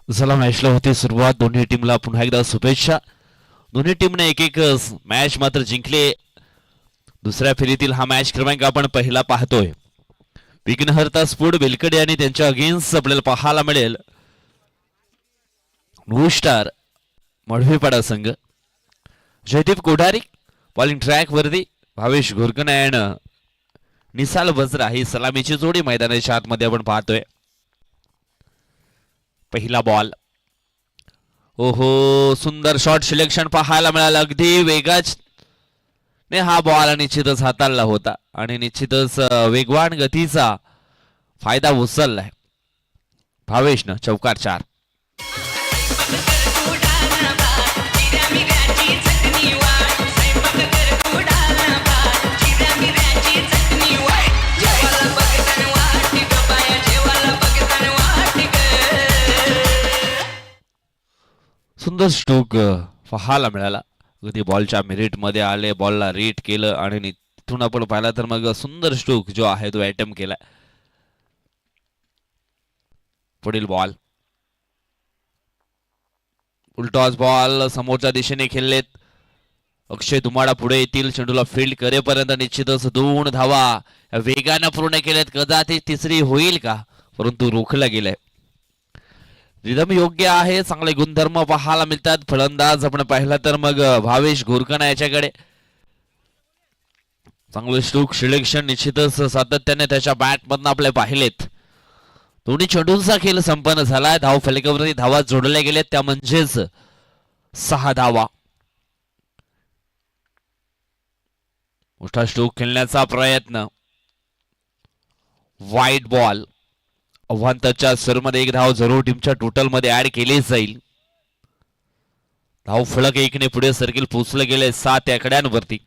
चला मॅचला होती सुरुवात. दोन्ही टीमला पुन्हा एकदा शुभेच्छा. दोन्ही टीमने एक एक मॅच मात्र जिंकले. दुसऱ्या फेरीतील हा मॅच क्रमांक आपण पहिला पाहतोय. विघ्नहर्ता स्फोट बेलकडे आणि त्यांच्या अगेन्स्ट आपल्याला पाहायला मिळेल न्यू स्टार मढवेपाडा संघ. जयदीप कोठारी बॉलिंग ट्रॅक वरती, भावेश घोरकनायन निसाल वज्रा ही सलामीची जोडी मैदानाच्या आतमध्ये आपण पाहतोय. पहिला बॉल. ओहो, सुंदर शॉट सिलेक्शन पाहायला मिळालं. अगदी वेगाच ने हा बॉल निश्चितच हाताळला होता आणि निश्चितच वेगवान गतीचा फायदा उचललाय भावेशनं. चौकार 4. सुंदर स्ट्रोक पाहायला मिळाला. अगदी बॉलच्या मेरिट मध्ये आले, बॉलला रीड केलं आणि तिथून आपण पाहिला तर मग सुंदर स्ट्रोक जो आहे तो अटेम्प्ट केला. पुढील बॉल. उलटॉस बॉल समोरच्या दिशेने खेळलेत. अक्षय दुमाडा पुढे येतील. चेंडूला फील्ड करेपर्यंत निश्चितच 2 धावा वेगानं पूर्ण केल्यात. कदाचित तिसरी होईल का, परंतु रोखला गेलाय. रिदम योग्य आहे, चांगले गुणधर्म पाहायला मिळतात. फलंदाज आपण पाहिला तर मग भावेश घोरकना याच्याकडे चांगले स्ट्रोक सिलेक्शन निश्चितच सातत्याने त्याच्या बॅट मधून आपले पाहिलेत. दोन्ही चेंडूंचा खेळ संपन्न झालाय. धाव फलकावरती धावा जोडल्या गेल्यात, त्या म्हणजेच 6 धावा. मोठा स्ट्रोक खेळण्याचा प्रयत्न. वाईट बॉल. अव्हांतच्या सरमध्ये एक धाव जरूर टीमच्या टोटल मध्ये ऍड केली जाईल. धाव फलक 1 ने पुढे सर्किल पोहोचले गेले 7 आकड्यांवरती.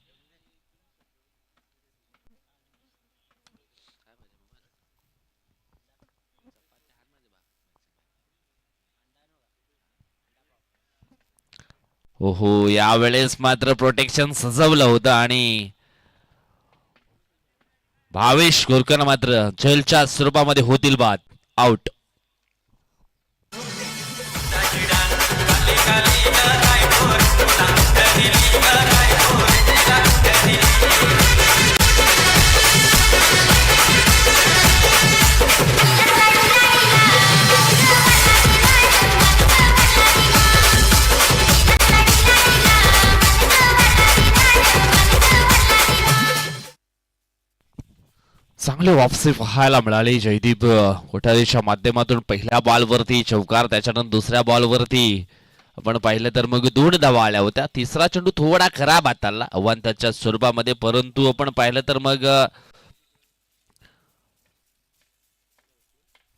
ओहो, यावेळेस मात्र प्रोटेक्शन सजवलं होतं आणि भावेश घोरकर मात्र झेलच्या स्वरूपामध्ये होतील बाद. आउट. चांगले वापसी पाहायला मिळाली. जयदीप कोठारीच्या माध्यमातून पहिल्या बॉलवरती चौकार, त्याच्यानंतर दुसऱ्या बॉलवरती आपण पाहिलं तर मग 2 धावा आल्या होत्या. तिसरा चेंडू थोडा खराब हाताळला अव्हांताच्या स्वरूपामध्ये, परंतु आपण पाहिलं तर मग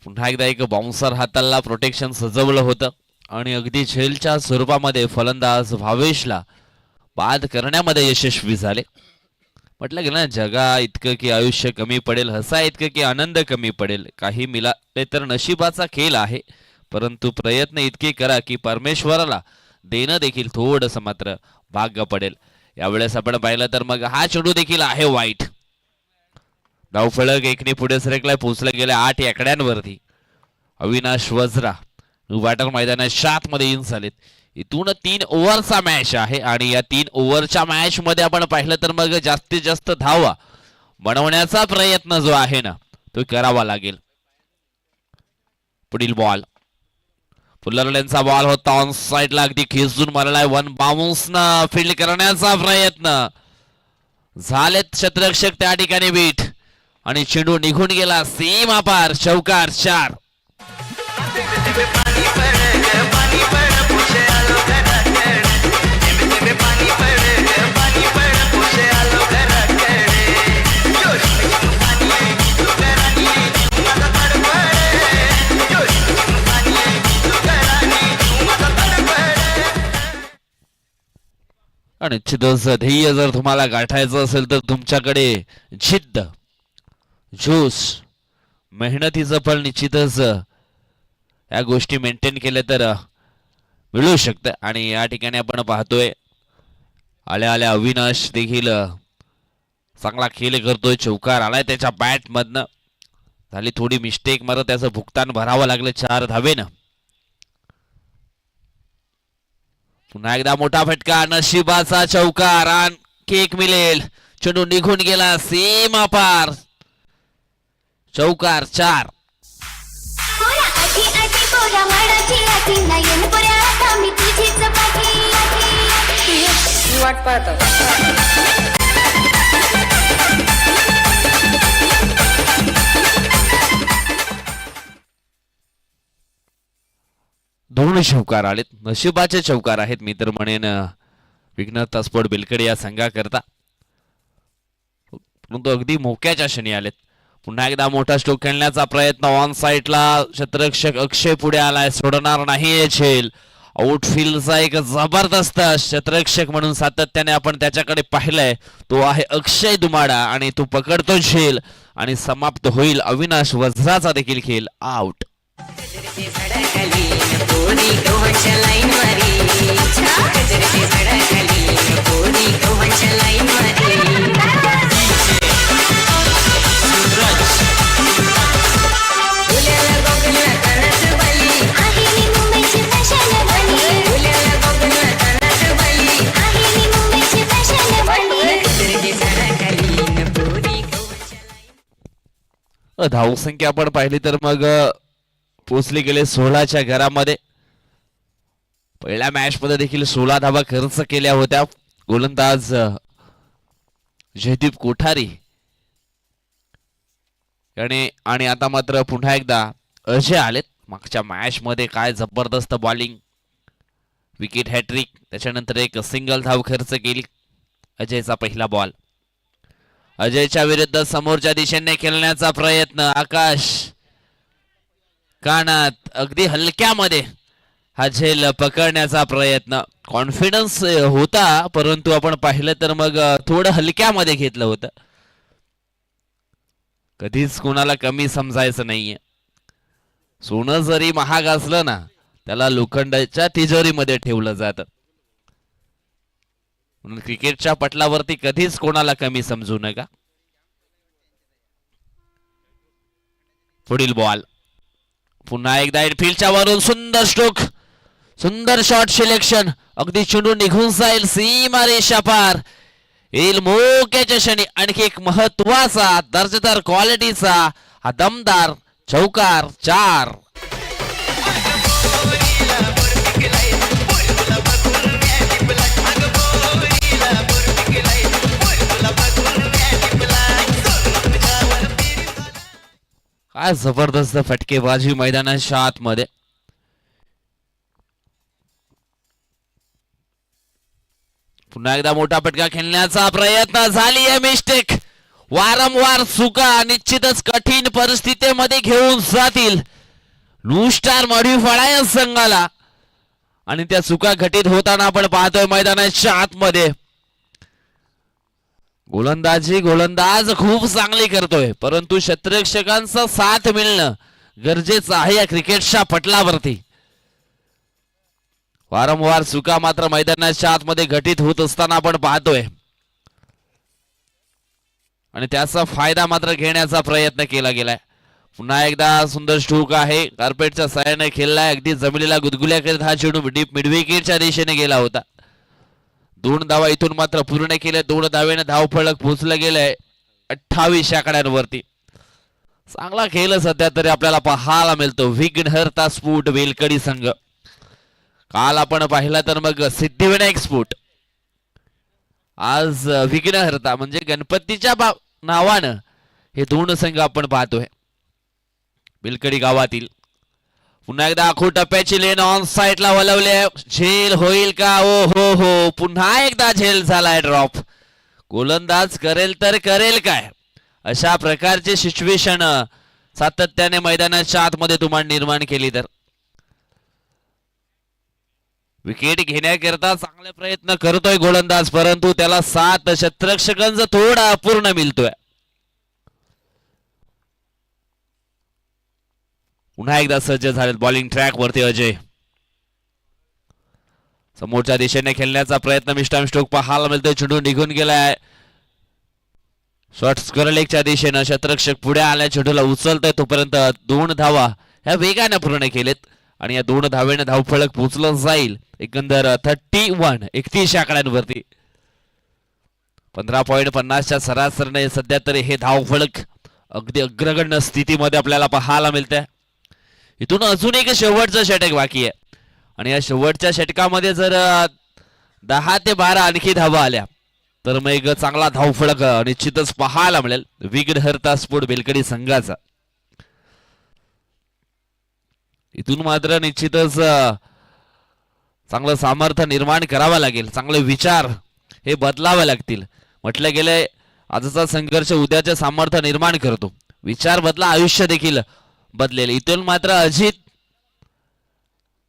पुन्हा एकदा एक बाउन्सर हाताळला. प्रोटेक्शन सजवलं होतं आणि अगदी झेलच्या स्वरूपामध्ये फलंदाज भावेशला बाद करण्यामध्ये यशस्वी झाले. म्हटलं गेलं ना, जगा इतकं की आयुष्य कमी पडेल, हसा इतकं की आनंद कमी पडेल. काही मिळाले तर नशिबाचा खेळ आहे, परंतु प्रयत्न इतके करा की परमेश्वराला देणं देखील थोडंसं मात्र भाग्य पडेल. यावेळेस आपण पाहिलं तर मग हा चेंडू देखील आहे वाईट. धावफलक 1 ने पुढे सरकलाय, पोहोचला गेल्या 8 आकड्यांवरती. अविनाश वज्रा वाटर मैदानात 7 मध्ये इन झालेत. इथून 3 ओव्हरचा मॅच आहे आणि या 3 ओव्हरच्या मॅच मध्ये आपण पाहिलं तर मग जास्तीत जास्त धावा बनवण्याचा प्रयत्न जो आहे ना तो करावा लागेल. पुढील बॉल. फुलरलेनचा बॉल होता ऑन साइडला, अगदी खेचून मारलाय. 1 बाउन्स न फील्ड करण्याचा प्रयत्न झालेत. क्षेत्ररक्षक त्या ठिकाणी बीट आणि चेंडू निघून गेला सीमा पार. चौकार 4. निश्चितच ध्येय जर तुम्हाला गाठायचं असेल तर तुमच्याकडे जिद्द, जोश, मेहनतीचं फळ निश्चितच या गोष्टी मेंटेन केल्या तर मिळू शकतं. आणि या ठिकाणी आपण पाहतोय आल्या आल्या अविनाश देखील चांगला खेळ करतोय. चौकार आलाय त्याच्या बॅट मधनं. झाली थोडी मिस्टेक, मात्र त्याचं भुगतान भरावं लागलं 4 धावेनं. पुन्हा एकदा मोठा फटका, नशिबाचा चौकार, आणखी एक मिळेल. चेंडू निघून गेला सीमा पार. चौकार 4. वाट पाहतो. दोन चौकार आलेत, नशिबाचे चौकार आहेत मी तर म्हणेन विघ्नहर्ता स्पोर्ट बेलकडे या संघाकरता. परंतु अगदी मोक्याच्या क्षणी आलेत. पुन्हा एकदा मोठा स्ट्रोक खेळण्याचा प्रयत्न, ऑन साइडला क्षेत्ररक्षक अक्षय पुढे आलाय, सोडणार नाही झेल. आउटफील्डचा एक जबरदस्त क्षेत्ररक्षक म्हणून सातत्याने आपण त्याच्याकडे पाहिलंय, तो आहे अक्षय दुमाडा आणि तो पकडतो झेल आणि समाप्त होईल अविनाश वज्राचा देखील खेळ आउट. धावसंख्या आपण पाहिली तर मग पोचले गेले 16च्या घरामध्ये. पहिल्या मॅच मध्ये देखील 16 धावा खर्च केल्या होत्या. गोलंदाज जयदीप कोठारी आणि आता मात्र पुन्हा एकदा अजय आलेत. मागच्या मॅच मध्ये काय जबरदस्त बॉलिंग, विकेट हॅट्रिक, त्याच्यानंतर एक सिंगल धाव खर्च केली. अजयचा पहिला बॉल. अजयच्या विरुद्ध समोरच्या दिशेने खेळण्याचा प्रयत्न, आकाश कानात अगदी हलक्यामध्ये हा झेल पकडण्याचा प्रयत्न. कॉन्फिडन्स होता परंतु आपण पाहिलं तर मग थोडं हलक्यामध्ये घेतलं होतं. कधीच कोणाला कमी समजायचं नाहीये. सोनं जरी महाग असलं ना, त्याला लोखंडाच्या तिजोरीमध्ये ठेवलं जातं. म्हणून क्रिकेटच्या पटलावरती कधीच कोणाला कमी समजू नका. पुढील बॉल. पुन्हा एकदा इनफिल्डच्या वरून सुंदर स्ट्रोक, सुंदर शॉट सिलेक्शन. अगदी चेंडू निघून जाईल सीमा रेषा पार. येईल मोक्याच्या क्षणी आणखी एक महत्वाचा दर्जेदार क्वालिटीचा हा दमदार चौकार 4. काय जबरदस्त फटकेबाजी मैदानाच्या आतमध्ये. पुन्हा एकदा मोठा फटका खेळण्याचा प्रयत्न, झाली आहे मिस्टेक. वारंवार चुका निश्चितच कठीण परिस्थितीमध्ये घेऊन जातील नुस्टार मॉडिफाय संघाला आणि त्या चुका घटित होताना आपण पाहतोय मैदानाच्या आतमध्ये. गोलंदाज खूप चांगली करतोय परंतु क्षेत्ररक्षकांचा साथ मिळणं गरजेचं आहे या क्रिकेटच्या पटलावरती. वारंवार चुका मात्र मैदानाच्या आतमध्ये घटित होत असताना आपण पाहतोय आणि त्याचा फायदा मात्र घेण्याचा प्रयत्न केला गेलाय. पुन्हा एकदा सुंदर स्ट्रोक आहे, कार्पेटच्या साहाय्याने खेळलाय. अगदी जमिनीला गुदगुल्या करत हा चेंडू डीप मिड विकेटच्या दिशेने गेला होता. 2 धावा इथून मात्र पूर्ण केल्या. 2 धावेने धावफलक पोहोचलं गेलंय 28 आकड्यांवरती. चांगला खेळ सध्या तरी आपल्याला पाहायला मिळतो विघ्नहर्ता स्पोर्ट वेलकडी संघ. काल आपण पाहिला तर मग सिद्धिविनायक स्पोर्ट, आज विघ्नहर्ता म्हणजे गणपतीच्या नावानं हे 2 संघ आपण पाहतोय बेलकडी गावातील. पुन्हा एकदा आखो टप्प्याची लेन ऑन साइडला वळवले, झेल होईल का? ओ हो हो, पुन्हा एकदा झेल झालाय ड्रॉप. गोलंदाज करेल तर करेल काय, अशा प्रकारचे सिच्युएशन सातत्याने मैदानाच्या आतमध्ये तुम्हाला निर्माण केली तर. विकेट घेण्याकरता चांगले प्रयत्न करतोय गोलंदाज परंतु त्याला 7 क्षेत्ररक्षकांचा थोडा अपूर्ण मिळतोय. पुन्हा एकदा सज्ज झाले बॉलिंग ट्रॅक वरती अजय. समोरच्या दिशेने खेळण्याचा प्रयत्न, मिस्टाइम स्ट्रोक पाहायला मिळतोय. चेंडू निघून गेलाय शॉर्ट स्क्वेअर लेगच्या दिशेने. क्षेत्ररक्षक पुढे आलाय, चेंडूला उचलतोय तोपर्यंत 2 धावा ह्या वेगाने पूर्ण केलेत आणि या 2 धावेने धावफलक पोहोचलं जाईल एकंदर 31 आकड्यांवरती. 15.50च्या सरासरीने सध्या तरी हे धावफलक अगदी अग्रगण्य स्थितीमध्ये आपल्याला पाहायला मिळतंय. इथून अजून एक शेवटचं षटक बाकी आहे आणि या शेवटच्या षटकामध्ये जर 10 ते 12 आणखी धावा आल्या तर मग एक चांगला धावफलक निश्चितच पाहायला मिळेल विघ्नहर्ता स्पोर्ट बेलकडी संघाचा. इथून मात्र निश्चितच चांगलं सामर्थ्य निर्माण करावं लागेल. चांगले विचार हे बदलावे लागतील. म्हटलं गेलंय आजचा संघर्ष उद्याचे सामर्थ्य निर्माण करतो. विचार बदला आयुष्य देखील बदलेल. इथून मात्र अजित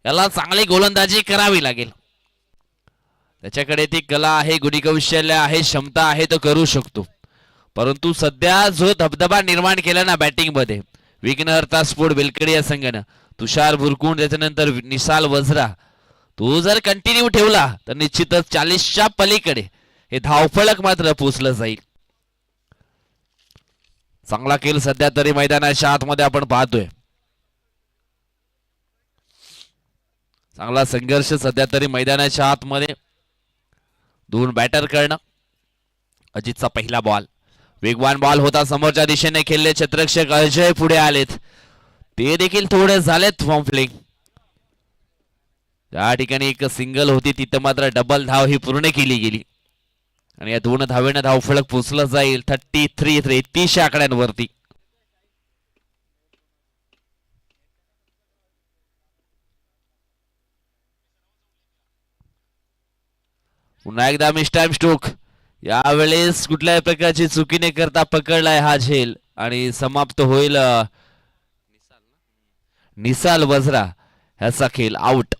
याला चांगली गोलंदाजी करावी लागेल. त्याच्याकडे ती कला आहे, गुणकौशल्य आहे, क्षमता आहे, तो करू शकतो. परंतु सध्या जो धबधबा निर्माण केला ना बॅटिंग मध्ये विघ्नहर्ता स्पोर्ट बेलकडी या संघानं, तुषार बुरकुंड त्याच्यानंतर निसाल वझरा, तो जर कंटिन्यू ठेवला तर निश्चितच 40च्या पलीकडे हे धावफलक मात्र पोचलं जाईल. चांगला खेळ सध्या तरी मैदानाच्या आतमध्ये आपण पाहतोय. चांगला संघर्ष सध्या तरी मैदानाच्या आतमध्ये. 2 बॅटर करणं. अजितचा पहिला बॉल वेगवान बॉल होता. समोरच्या दिशेने खेळले क्षेत्ररक्षक अजय पुढे आलेत. ते देखील थोडे झालेत फॉर्मफ्लिंग. त्या ठिकाणी एक सिंगल होती, तिथं मात्र डबल धाव ही पूर्ण केली गेली आणि या 2 धावेने धावफलक पोचलं जाईल 33 आकड्यांवरती. पुन्हा एकदा मिस टाइम स्ट्रोक. यावेळेस कुठल्याही प्रकारची चुकी न करता पकडलाय हा झेल आणि समाप्त होईल निसाल वझरा ह्याचा खेळ आउट.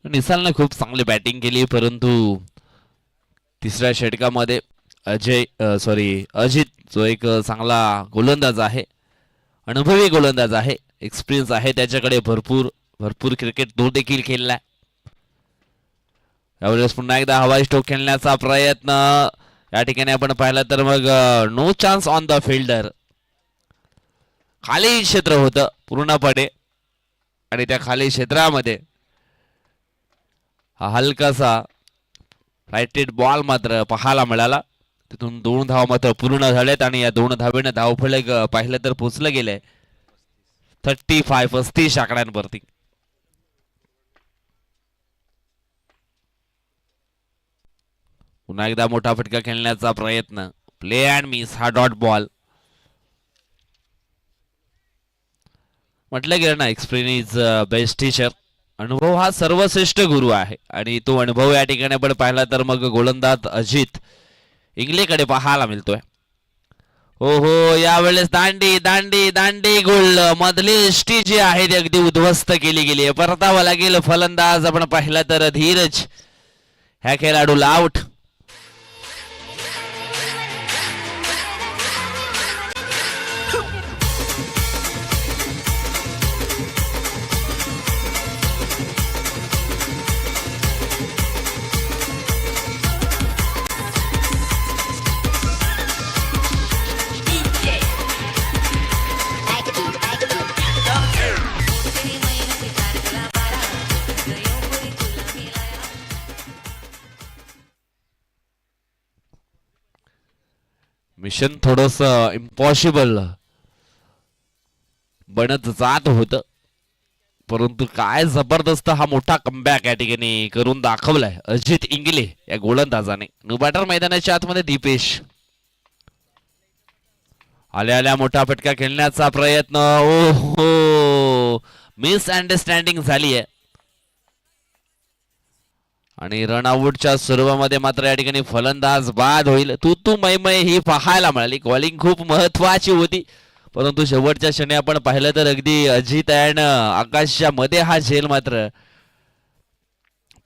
निसालने खूप चांगली बॅटिंग केली परंतु तिसऱ्या षटकामध्ये अजित जो एक चांगला गोलंदाज आहे, अनुभवी गोलंदाज आहे, एक्सपिरियन्स आहे, त्याच्याकडे भरपूर क्रिकेट तो देखील खेळलाय. यावेळेस पुन्हा एकदा हवाई स्ट्रोक खेळण्याचा प्रयत्न या ठिकाणी आपण पाहिलं तर मग no chance on the fielder. खाली क्षेत्र होतं पूर्णपणे आणि त्या खाली क्षेत्रामध्ये हा हलकासा राईटेड बॉल मात्र पाहायला मिळाला. तिथून 2 धावा मात्र पूर्ण झालेत आणि या 2 धावेने धावफलक पाहिलं तर पोचलं गेलंय 35 आकड्यांवरती. पुन्हा एकदा मोठा फटका खेळण्याचा प्रयत्न. प्ले अँड मिस हा डॉट बॉल. म्हटलं गेलं ना एक्सपिरियन्स इज बेस्ट टीचर. अनुभव हा सर्वश्रेष्ठ गुरु आहे आणि तो अनुभव या ठिकाणी आपण पाहिला तर मग गोलंदाज अजित इंगलेकडे पाहायला मिळतोय. हो हो, यावेळेस दांडी दांडी दांडी गोल मधली यष्टी जी आहे ती अगदी उद्ध्वस्त केली गेली आहे. परतावा लागेल फलंदाज आपण पाहिला तर धीरज ह्या खेळाडूला आउट. मिशन थोडस इम्पॉसिबल बनत जात होतं परंतु काय जबरदस्त हा मोठा कमबॅक या ठिकाणी करून दाखवलाय अजित इंगले या गोलंदाजाने. नो बॅटर मैदानाच्या आतमध्ये दीपेश आल्या मोठा फटका खेळण्याचा प्रयत्न. ओहो, मिस अंडरस्टँडिंग झाली आहे आणि रनआउटच्या स्वरूपामध्ये मात्र या ठिकाणी फलंदाज बाद होईल. तू मै ही पाहायला मिळाली. कॉलिंग खूप महत्वाची होती, परंतु शेवटच्या क्षणी आपण पाहिलं तर अगदी अजित अँड आकाशच्या मध्ये हा झेल मात्र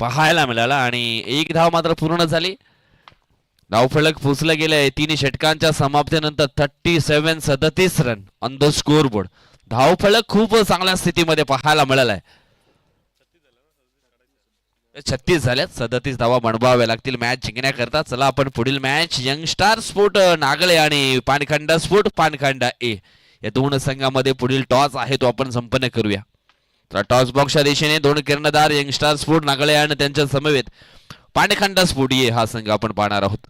पाहायला मिळाला आणि एक धाव मात्र पूर्ण झाली. धावफलक पुसलं गेलंय 3 षटकांच्या समाप्तीनंतर 37 run on the score board. धावफलक खूप चांगल्या स्थितीमध्ये पाहायला मिळालाय. 36 झाल्यात. 37 धावा बनवाव्या लागतील मॅच जिंकण्याकरता. चला आपण पुढील मॅच यंगस्टार स्पोर्ट नागळे आणि पानखंडा स्पोर्ट पानखंडा ए या दोन संघामध्ये पुढील टॉस आहे तो आपण संपन्न करूया. तर टॉस बॉक्सच्या दिशेने दोन कर्णधार यंगस्टार स्पोर्ट नागळे आणि त्यांच्या समवेत पानखंडा स्पोर्ट ए हा संघ आपण पाहणार आहोत.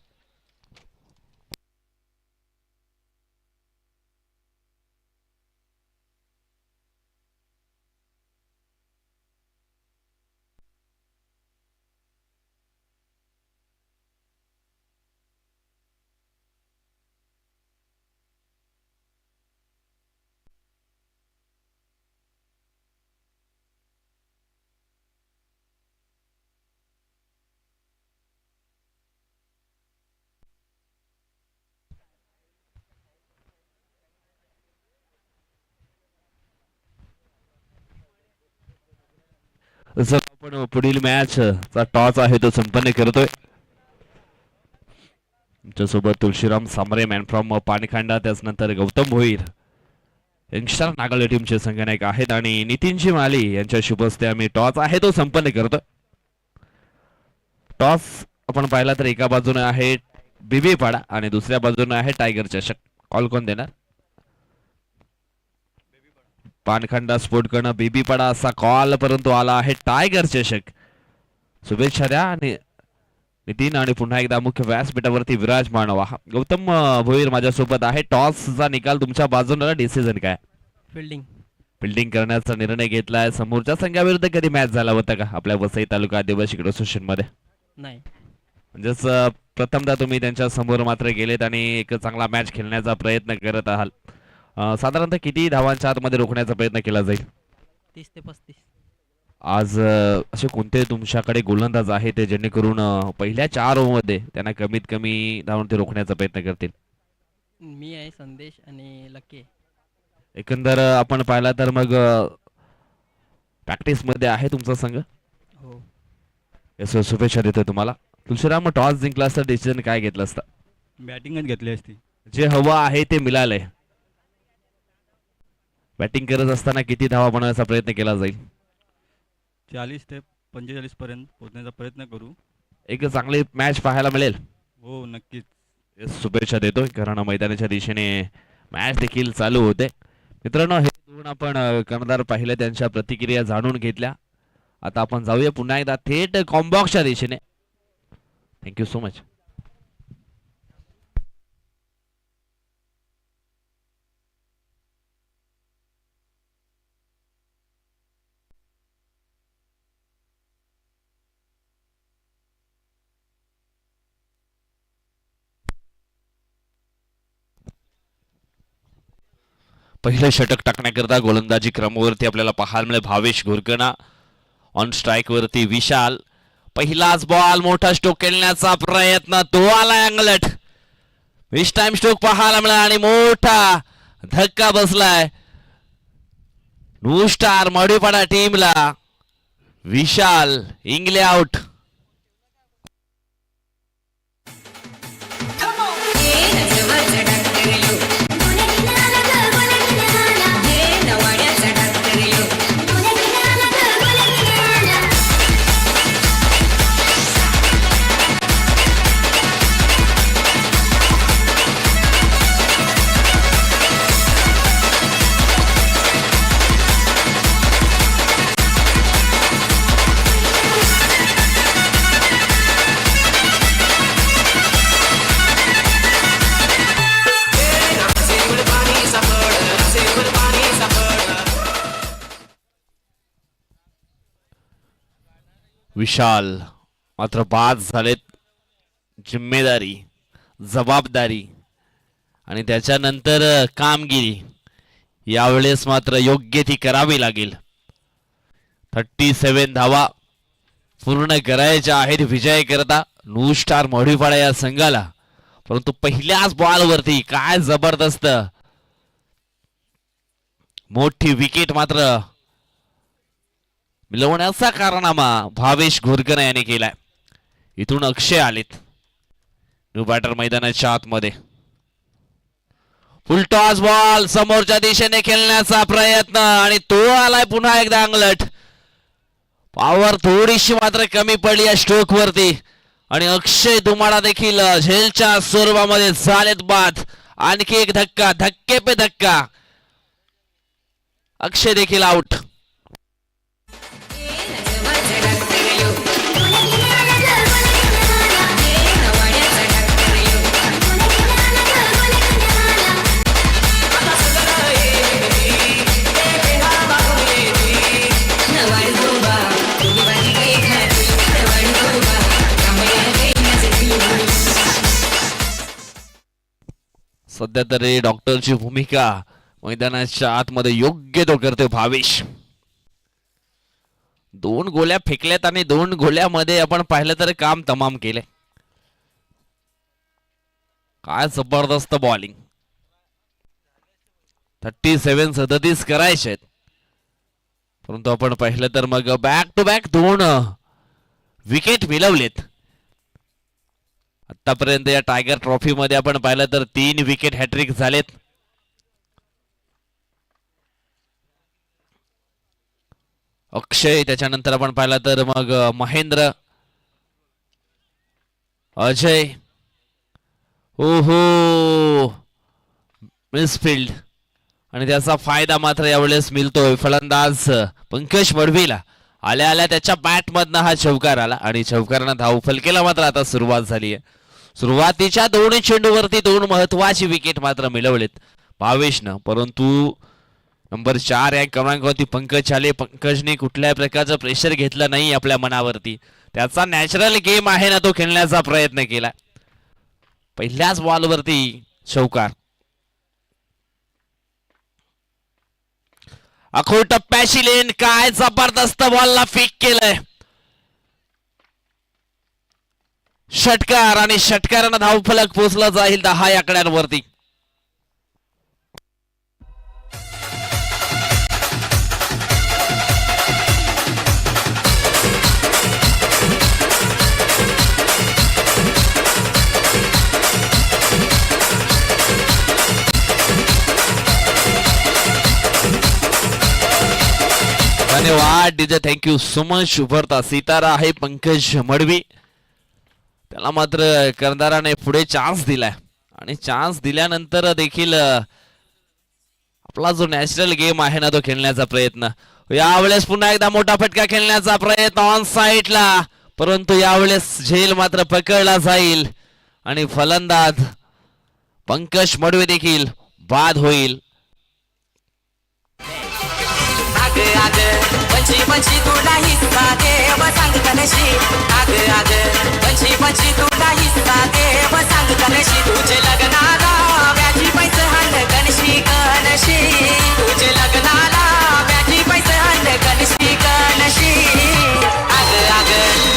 जर आपण पुढील मॅच चा टॉस आहे तो संपन्न करतोय. तुमच्यासोबत तुळशीराम सामरे मॅन फ्रॉम पानखंडा, त्याचनंतर गौतम भोईर यंगस्टर नागळे टीमचे संघनायक आहेत आणि नितीनजी माली यांच्या शुभ हस्ते आम्ही टॉस आहे तो संपन्न करतोय. टॉस आपण पाहिला तर एका बाजूने आहे बीबी पाडा आणि दुसऱ्या बाजूने आहे टायगर चषक. कॉल कोण देणार? पानखंडा स्पोर्ट कडनं बीबी पाडा असा कॉल, परंतु आला आहे टायगर चषक. शुभेच्छा द्या आणि नितीन आणि पुन्हा एकदा मुख्य व्यासपीठावरती विराजमान व्हा. गौतम भोईर माझ्यासोबत आहे. टॉसचा निकाल तुमच्या बाजूने, डिसिजन काय? फिल्डिंग करण्याचा निर्णय घेतलाय. समोरच्या संघाविरुद्ध कधी मॅच झाला होता का आपल्या वसई तालुका आदिवासी असोसिएशन मध्ये? नाही. म्हणजेच प्रथमदा तुम्ही त्यांच्या समोर मात्र गेलेत आणि एक चांगला मॅच खेळण्याचा प्रयत्न करत आहात. साधारणतः किती धावांच्या आतमध्ये रोखण्याचा प्रयत्न केला जाईल? 30 ते 35. आज असे कोणते तुमच्याकडे गोलंदाज आहे ते जेणेकरून पहिल्या 4 ओव्हरमध्ये त्यांना कमीत कमी धावून ते रोखण्याचा प्रयत्न करतील? मी आहे, संदेश आणि लकी. एकंदर आपण पाहिला तर मग प्रॅक्टिस मध्ये आहे तुमचा संघ? हो. येस, शुभेच्छा देतो तुम्हाला. तुळशीराम, टॉस जिंकला असता डिसिजन काय घेतला असता? बॅटिंगच घेतली असती. जे हवं आहे ते मिळालंय. बॅटिंग करत असताना किती धावा बनवण्याचा प्रयत्न केला जाईल? 40 ते 45 पर्यंत पोहोचण्याचा प्रयत्न करू. एक चांगली मॅच पाहायला मिळेल. हो, नक्कीच. येस, शुभेच्छा देतोय. कारण मैदानाच्या दिशेने मॅच देखील चालू होते. मित्रांनो, हे दोन आपण कर्णधार पाहिले, त्यांच्या प्रतिक्रिया जाणून घेतल्या. आता आपण जाऊया पुन्हा एकदा थेट कॉम्बॉक्सच्या दिशेने. Thank you so much. पहिलं षटक टाकण्याकरता गोलंदाजी क्रमवरती आपल्याला पाहायला मिळेल भावेश घोरकणा. ऑन स्ट्राईक वरती विशाल. पहिलाच बॉल, मोठा स्ट्रोक खेळण्याचा प्रयत्न, तो आला अंगलट. विश टाइम स्ट्रोक पाहायला मिळाला आणि मोठा धक्का बसलाय न्यू स्टार मडीपाडा टीमला. विशाल इंगले आउट. विशाल मात्र बाद झालेत. जिम्मेदारी, जबाबदारी आणि त्याच्यानंतर कामगिरी यावेळेस मात्र योग्य ती करावी लागेल. 37 धावा पूर्ण करायच्या आहेत विजय करता न्यू स्टार मॉडिफाडा या संघाला. परंतु पहिल्याच बॉलवरती काय जबरदस्त मोठी विकेट मात्र मिळवण्याचा कारनामा भावेश घोरकर याने केलाय. इथून अक्षय आलेत न्यू बॅटर मैदानाच्या आतमध्ये. फुल टॉस बॉल समोरच्या दिशेने खेळण्याचा प्रयत्न आणि तो आलाय पुन्हा एकदा अंगलट. पॉवर थोडीशी मात्र कमी पडली या स्ट्रोक वरती आणि अक्षय दुमाडा देखील झेलच्या स्वरूपामध्ये झालेत बाद. आणखी एक धक्का, धक्के पे धक्का. अक्षय देखील आउट. सध्या तरी डॉक्टरची भूमिका मैदानाच्या आतमध्ये योग्य तो करते भावेश. 2 गोल्या फेकल्यात आणि 2 गोल्यामध्ये आपण पाहिलं तर काम तमाम केले. काय जबरदस्त बॉलिंग. 37 करायचे आहेत. परंतु आपण पाहिलं तर मग बॅक टू बॅक 2 विकेट मिळवलेत. आतापर्यंत या टायगर ट्रॉफी मध्ये आपण पाहिलं तर 3 विकेट हॅट्रिक झालेत. अक्षय, त्याच्यानंतर आपण पाहिलं तर मग महेंद्र, अजय, ओहो मिसफिल्ड आणि त्याचा फायदा मात्र यावेळेस मिळतोय फलंदाज पंकज मडवीला. आल्या आल्या त्याच्या बॅट मधनं हा चौकार आला आणि चौकारानं धावफलकेला मात्र आता सुरुवात झाली आहे. सुरुवातीच्या 2 चेंडूवरती 2 महत्वाची विकेट मात्र मिळवलेत भावेशनं. परंतु नंबर 4 या क्रमांकावरती पंकज आले. पंकजने कुठल्याही प्रकारचं प्रेशर घेतलं नाही आपल्या मनावरती. त्याचा नॅचरल गेम आहे ना तो खेळण्याचा प्रयत्न केला. पहिल्याच बॉलवरती चौकार. अखोल टप्प्याची लेन, काय जबरदस्त बॉलला फेक केलंय. षटकार आणि षटकारानं धावफलक पोचला जाईल 10 आकड्यांवरती. धन्यवाद डीजे, थँक्यू सो मच. उभरता सितारा आहे पंकज मडवी. त्याला मात्र कर्णधाराने पुढे चान्स दिलाय आणि चान्स दिल्यानंतर देखील आपला जो नॅचरल गेम आहे ना तो खेळण्याचा प्रयत्न. यावेळेस पुन्हा एकदा मोठा फटका खेळण्याचा प्रयत्न ऑन साइडला, परंतु यावेळेस झेल मात्र पकडला जाईल आणि फलंदाज पंकज मडवी देखील बाद होईल. पंची तुला हिस्सा देव सांग कनशी. आग आग पंची तुला हिस्सा देव सांग कनशी. तुझे लग्नाला व्याजी पैसे हाण कनशी कनशी. तुझे लग्नाला व्याजी पैसे हाण कनशी कनशी. आग आग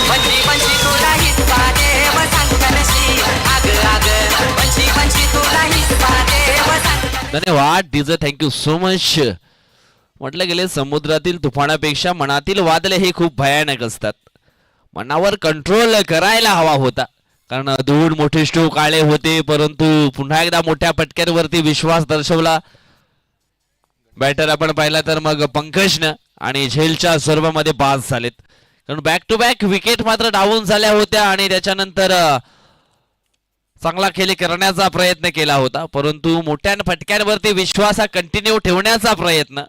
पंची तुला हिस्सा देव सांग कनशी. आग आग पंची तुला हिस्सा देव सांग. धन्यवाद डीजे, थँक्यू सो मच. म्हटलं गेले समुद्रातील तुफानापेक्षा मनातील वादळे हे खूप भयानक असतात. मनावर कंट्रोल करायला हवा होता, कारण 2 मोठे स्ट्रोक आले होते. परंतु पुन्हा एकदा मोठ्या फटक्यांवरती विश्वास दर्शवला बॅटर आपण पाहिला तर मग पंकजनं आणि झेलच्या स्वरूपामध्ये बाद झालेत. कारण बॅक टू बॅक विकेट मात्र डाऊन झाल्या होत्या आणि त्याच्यानंतर चांगला खेळ करण्याचा प्रयत्न केला होता. परंतु मोठ्या फटक्यांवरती विश्वास हा कंटिन्यू ठेवण्याचा प्रयत्न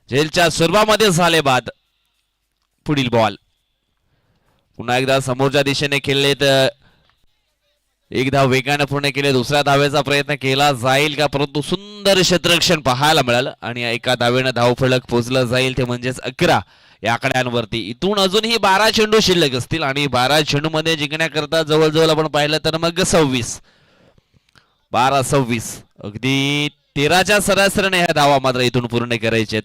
झेलच्या स्वरूपामध्ये झाले बाद. पुढील बॉल पुन्हा एकदा समोरच्या दिशेने खेळले तर 1 धाव वेगाने पूर्ण केले. दुसऱ्या धावेचा प्रयत्न केला जाईल का, परंतु सुंदर क्षेत्ररक्षण पाहायला मिळालं आणि एका धावेनं धावफलक पोचलं जाईल, ते म्हणजेच 11 या आकड्यांवरती. इथून अजूनही 12 चेंडू शिल्लक असतील आणि 12 चेंडू मध्ये जिंकण्याकरता जवळजवळ आपण पाहिलं तर मग 26 12-26 अगदी 13च्या सरासरीने ह्या धावा मात्र इथून पूर्ण करायचे.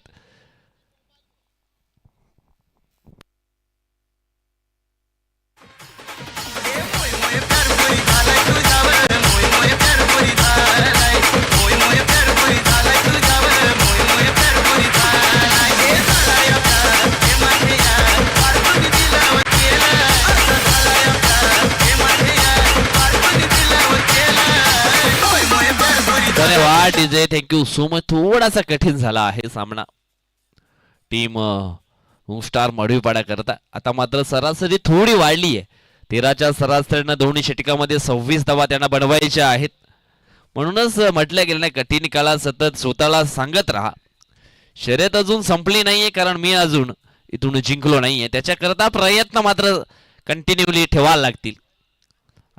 धन्यवाद डीजे, थँक्यू सो मच. थोडासा कठीण झाला आहे सामना टीम स्टार मढवीपाडा करता. आता मात्र सरासरी थोडी वाढली आहे. 13च्या सरासरीनं दोन्ही षटकामध्ये 26 धावा त्यांना बनवायच्या आहेत. म्हणूनच म्हटलं गेलं नाही, कठीण काळात सतत स्वतःला सांगत राहा शर्यत अजून संपली नाहीये, कारण मी अजून इथून जिंकलो नाहीये. त्याच्याकरता प्रयत्न मात्र कंटिन्युअली ठेवायला लागतील.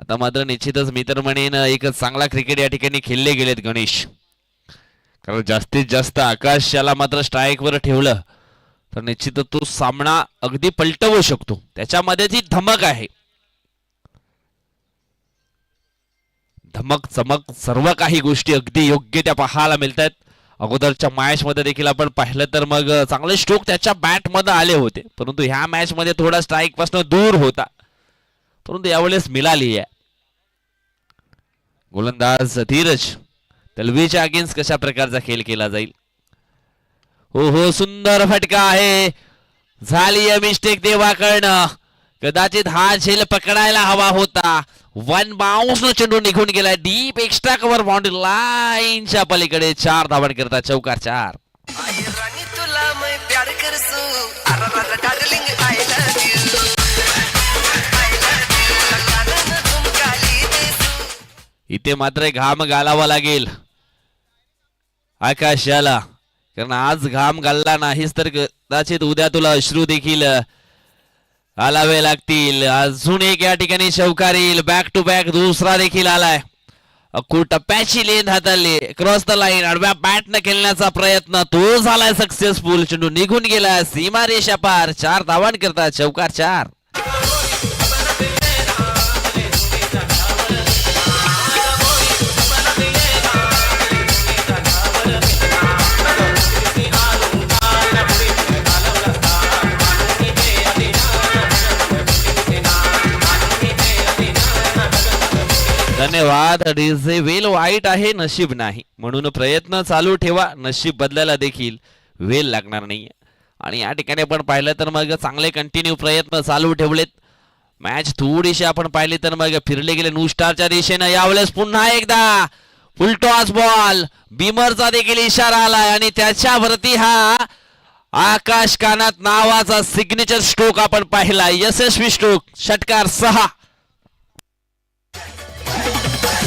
आता मात्र निश्चितच मी तर म्हणेन एक चांगला क्रिकेट या ठिकाणी खेळले गेलेत गणेश, कारण जास्तीत जास्त आकाश याला मात्र स्ट्राईकवर ठेवलं तर निश्चितच तो सामना अगदी पलटवू शकतो. त्याच्यामध्ये जी धमक आहे, धमक चमक सर्व काही गोष्टी अगदी योग्य त्या पाहायला मिळतात. अगोदरच्या मॅच मध्ये देखील आपण पाहिलं तर मग चांगले स्ट्रोक त्याच्या बॅट मध्ये आले होते, परंतु ह्या मॅच मध्ये थोडा स्ट्राईक पासून दूर होता, परंतु यावेळेस मिळाली आहे. गोलंदाज धीरज तलवीच्या अगेन्स्ट कशा प्रकारचा खेळ केला जाईल. हो हो, सुंदर फटका आहे. झाली मिस्टेक देवाकडनं, कदाचित हा झेल पकडायला हवा होता. वन बाउन्स न चेंडू निघून गेलाय डीप एक्स्ट्रा कव्हर बाउंड्री लाईनच्या पलीकडे. 4 धावा करता चौकार 4. तुला मैं प्यार करसू डार्लिंग आय लव्ह यू इथे मात्र घाम घालावा लागेल आकाश याला, कारण आज घाम घालला नाहीस तर कदाचित उद्या तुला अश्रू देखील घालावे लागतील. अजून एक या ठिकाणी चौकार येईल. बॅक टू बॅक दुसरा देखील आलाय. टप्प्याची लेंथ हाताळली, क्रॉस द लाईन, आडव्या बॅट न खेळण्याचा प्रयत्न तो झालाय सक्सेसफुल. चेंडू निघून गेला सीमा रेषा पार. 4 धावांकरता चौकार 4. धन्यवाद डीजे. वेल वाईट आहे, नशीब नाही, म्हणून प्रयत्न चालू ठेवा. नशीब बदलायला देखील वेल लागणार नाहीये. आणि या ठिकाणी आपण पाहिलं तर मग चांगले कंटिन्यू प्रयत्न चालू ठेवलेत. मॅच थोडीशी आपण पाहिली तर मग फिरले गेले न्यू स्टारच्या दिशेनं. यावेळेस पुन्हा एकदा फुलटॉस बॉल, बीमरचा देखील इशारा आलाय आणि त्याच्यावरती हा आकाश कानात नावाचा सिग्नेचर स्ट्रोक आपण पाहिला. यशस्वी स्ट्रोक. षटकार 6.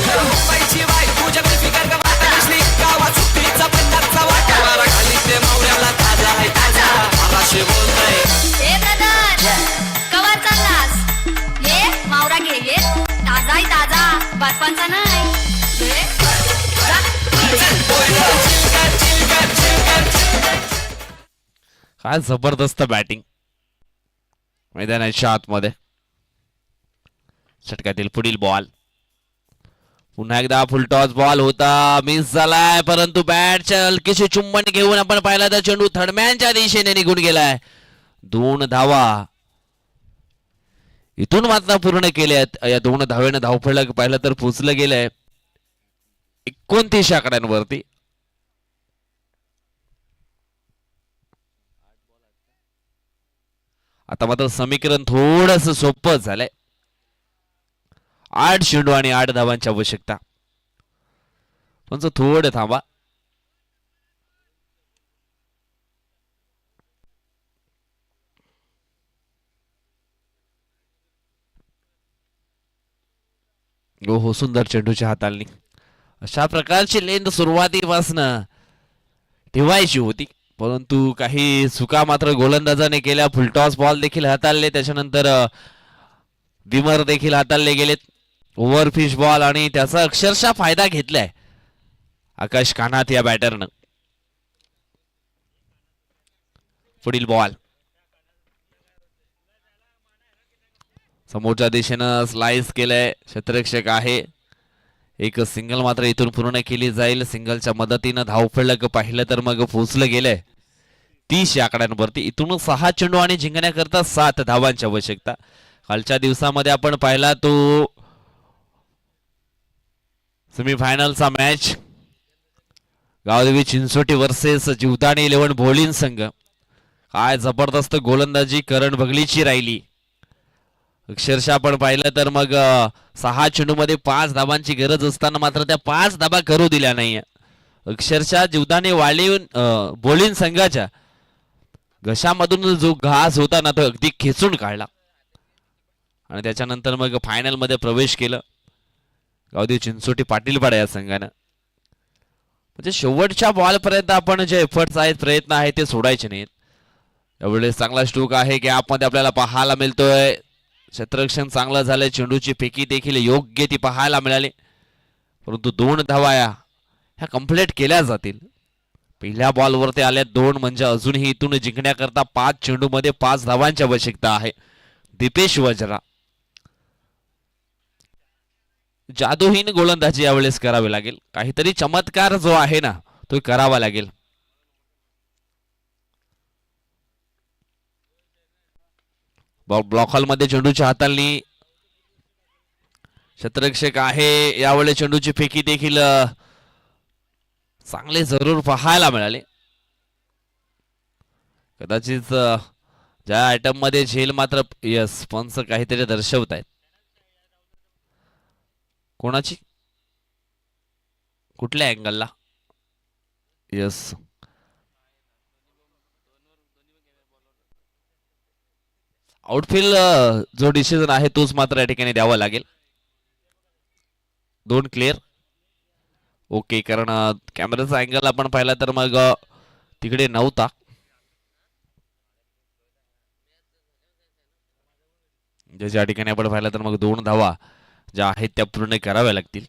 मुंबईची बायको जग फिकर गवात दिसली गावात सुट्टीचा पन्नासचा वाटा वारा खाली ते मावळ्याला ताजा आहे ताजा आकाशी बोलतोय. ए ब्रदर कवर चाललास ये मावरा घे ये ताजा आहे ताजा बर्फांचा नाही ये जा. काय जबरदस्त बॅटिंग मैदानाच्या आतमध्ये. षटकातील पुढील बॉल पुन्हा एकदा फुलटॉस बॉल होता, मिस झालाय, परंतु बॅटच्या हलकीशी चुंबन घेऊन आपण पाहिला तर चेंडू थडम्यांच्या दिशेने निघून गेलाय. 2 धावा इथून मात्र पूर्ण केल्यात. या 2 धावेनं धावफलक पाहिलं तर पोचलं गेलंय 29 आकड्यांवरती. आता मात्र समीकरण थोडस सोपं झालंय. 8 चेंडू आणि 8 धावांची आवश्यकता. पण थोडं थांबा. हो, सुंदर चेंडूच्या हाताळणी. अशा प्रकारची लेंथ सुरुवातीपासून ठेवायची होती, परंतु काही चुका मात्र गोलंदाजाने केल्या. फुलटॉस बॉल देखील हाताळले, त्याच्यानंतर विमर देखील हाताळले गेलेत. ओव्हरफिश बॉल आणि त्याचा अक्षरशः फायदा घेतलाय आकाश कानात या बॅटरनं. पुढील बॉल समोरच्या दिशेनं स्लाइस केलंय. क्षेत्ररक्षक आहे. एक सिंगल मात्र इथून पूर्ण केली जाईल. सिंगलच्या मदतीनं धावफलक पाहिलं तर मग पोचलं गेलंय 30 आकड्यांवरती. इथून 6 चेंडू आणि जिंकण्याकरता 7 धावांची आवश्यकता. कालच्या दिवसामध्ये आपण पाहिला तो सेमीफायनलचा मॅच गावदेवी चिंचोटी वर्सेस जीवदानी 11 भोलीन संघ. काय जबरदस्त गोलंदाजी करण बगलीची राहिली. अक्षरशः आपण पाहिलं तर मग 6 चेंडूमध्ये 5 धावांची गरज असताना मात्र त्या 5 धावा करू दिल्या नाहीये. अक्षरशः जीवदानी वाढीव बॉलिंग संघाच्या घशामधून जो घास होता ना तो अगदी खेचून काढला आणि त्याच्यानंतर मग फायनल मध्ये प्रवेश केलं गावदेव चिंचोटी पाटीलपाडा या संघानं. म्हणजे शेवटच्या बॉल पर्यंत आपण जे एफर्ट्स आहेत प्रयत्न आहेत ते सोडायचे नाहीत. यावेळेस चांगला स्ट्रोक आहे की मध्ये आपल्याला पाहायला मिळतोय. क्षेत्ररक्षण चांगलं झालंय. चेंडूची फेकी देखील योग्य ती पाहायला मिळाली. परंतु 2 धावा ह्या कंप्लीट केल्या जातील. पहिल्या बॉलवरती आल्या 2 म्हणजे अजूनही इथून जिंकण्याकरता 5 चेंडूमध्ये 5 धावांची आवश्यकता आहे. दीपेश वज्रा जादूहीन गोलंदाजी यावेळेस करावी लागेल. काहीतरी चमत्कार जो आहे ना तो करावा लागेल. ब्लॉक हॉल मध्ये चेंडूच्या हाताळणी क्षेत्ररक्षक आहे. यावेळेस चेंडूची फेकी देखील चांगले जरूर पाहायला मिळाले. कदाचित ज्या आयटम मध्ये झेल मात्र यस पंच काहीतरी दर्शवत आहेत. कोणाची कुठल्या अँगलला यस आउटफील्ड जो डिसिजन आहे तोच मात्र या ठिकाणी द्यावा लागेल. 2 क्लिअर ओके. कारण कॅमेराचा अँगल आपण पाहिला तर मग तिकडे नव्हता. ज्या ठिकाणी आपण पाहिला तर मग 2 धावा ज्या आहेत त्या पूर्ण कराव्या लागतील.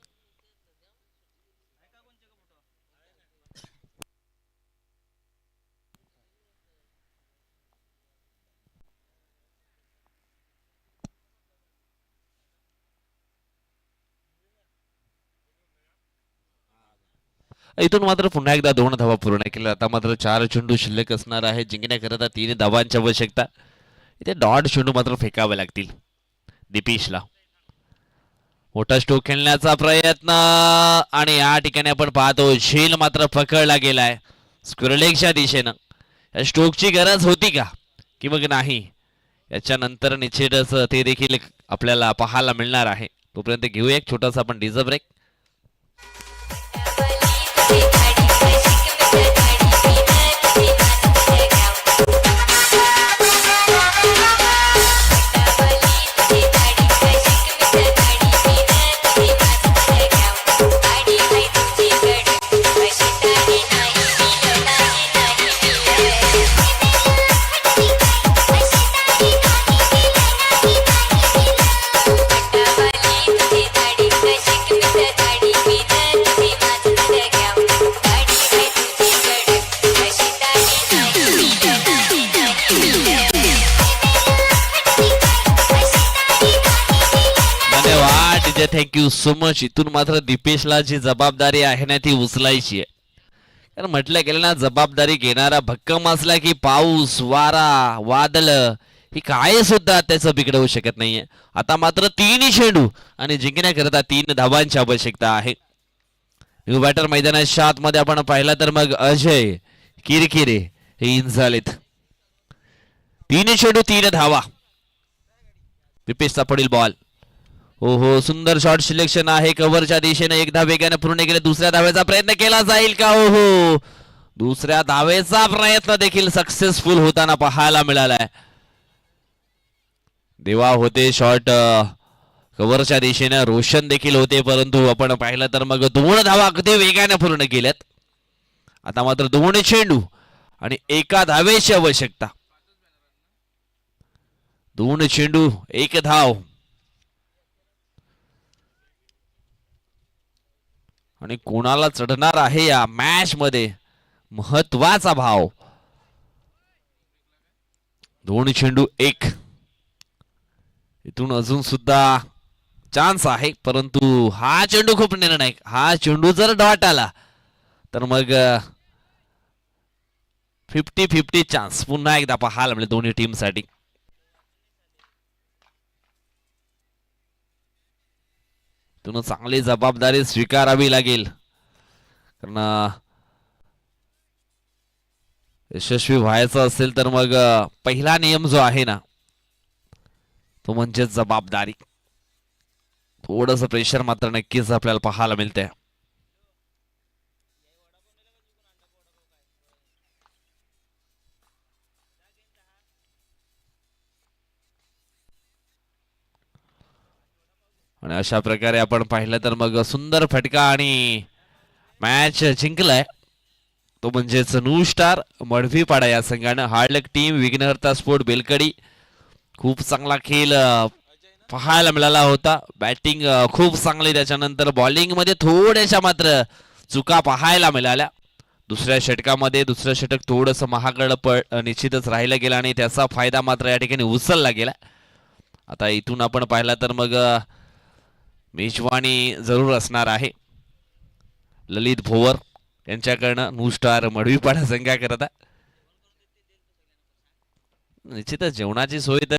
इथून मात्र पुन्हा एकदा 2 धावा पूर्ण केल्या. आता मात्र 4 चेंडू शिल्लक असणार आहे. जिंकण्याकरता 3 धावांची आवश्यकता. इथे डॉट चेंडू मात्र फेकावे लागतील दीपेशला. मोठा स्ट्रोक खेळण्याचा प्रयत्न आणि या ठिकाणी आपण पाहतो झेल मात्र पकडला गेलाय स्क्वेअरलेगच्या दिशेनं. या स्ट्रोकची गरज होती का की मग नाही याच्यानंतर निश्चितच ते देखील आपल्याला पाहायला मिळणार आहे. तोपर्यंत घेऊया एक छोटासा आपण डीजर ब्रेक. Thank you so much. इथून मात्र दीपेशला जी जबाबदारी आहे ना ती उचलायची आहे. कारण म्हटलं गेलं ना जबाबदारी घेणारा भक्कम असला की पाऊस वारा वादळ ही काय सुद्धा त्याचं बिघडवू शकत नाहीये. आता मात्र 3 चेंडू आणि जिंकण्याकरता 3 धावांची आवश्यकता आहे. न्यू बॅटर मैदानाच्या आतमध्ये आपण पाहिला तर मग अजय किरकिरे हे इन झालेत. 3 चेंडू 3 धावा. दीपेशचा पुढील बॉल. हो हो सुंदर शॉट सिलेक्शन आहे. कव्हरच्या दिशेने 1 धाव वेगाने पूर्ण केले. दुसऱ्या धावेचा प्रयत्न केला जाईल का. हो हो दुसऱ्या धावेचा प्रयत्न देखील सक्सेसफुल होताना पाहायला मिळालाय. देवा होते शॉट कव्हरच्या दिशेने. रोशन देखील होते परंतु आपण पाहिलं तर मग 2 धावा अगदी वेगाने पूर्ण केल्यात. आता मात्र 2 चेंडू आणि 1 धावेची आवश्यकता. 2 चेंडू 1 धाव आणि कोणाला चढणार आहे या मॅच मध्ये महत्वाचा भाव. 2 चेंडू 1. इथून अजून सुद्धा चान्स आहे परंतु हा चेंडू खूप निर्णायक. हा चेंडू जर डॉट आला तर मग 50-50 चान्स पुन्हा एकदा पाहायला मिळेल दोन्ही टीम साठी. तुन चांगली जबाबदारी स्वीकारावी लागेल कारण यशस्वी व्हायचं असेल तर मग पहिला नियम जो आहे ना तो म्हणजे जबाबदारी. थोडंसं प्रेशर मात्र नक्कीच आपल्याला पाहायला मिळतंय. आणि अशा प्रकारे आपण पाहिलं तर मग सुंदर फटका आणि मॅच जिंकलाय तो म्हणजेच न्यू स्टार मडवीपाडा या संघानं. हार्डलक टीम विघ्नहर्ता स्पोर्ट बेलकडी खूप चांगला खेळ पाहायला मिळाला होता. बॅटिंग खूप चांगली, त्याच्यानंतर बॉलिंग मध्ये थोड्याशा मात्र चुका पाहायला मिळाल्या. दुसऱ्या षटक थोडंसं महागड निश्चितच राहिलं गेलं आणि त्याचा फायदा मात्र या ठिकाणी उचलला गेला. आता इथून आपण पाहिला तर मग मेजवानी जरूर असणार आहे ललित भोवर यांच्याकडनं न्यू स्टार मडवीपाडा संघाकरता. निश्चितच जेवणाची सोय तर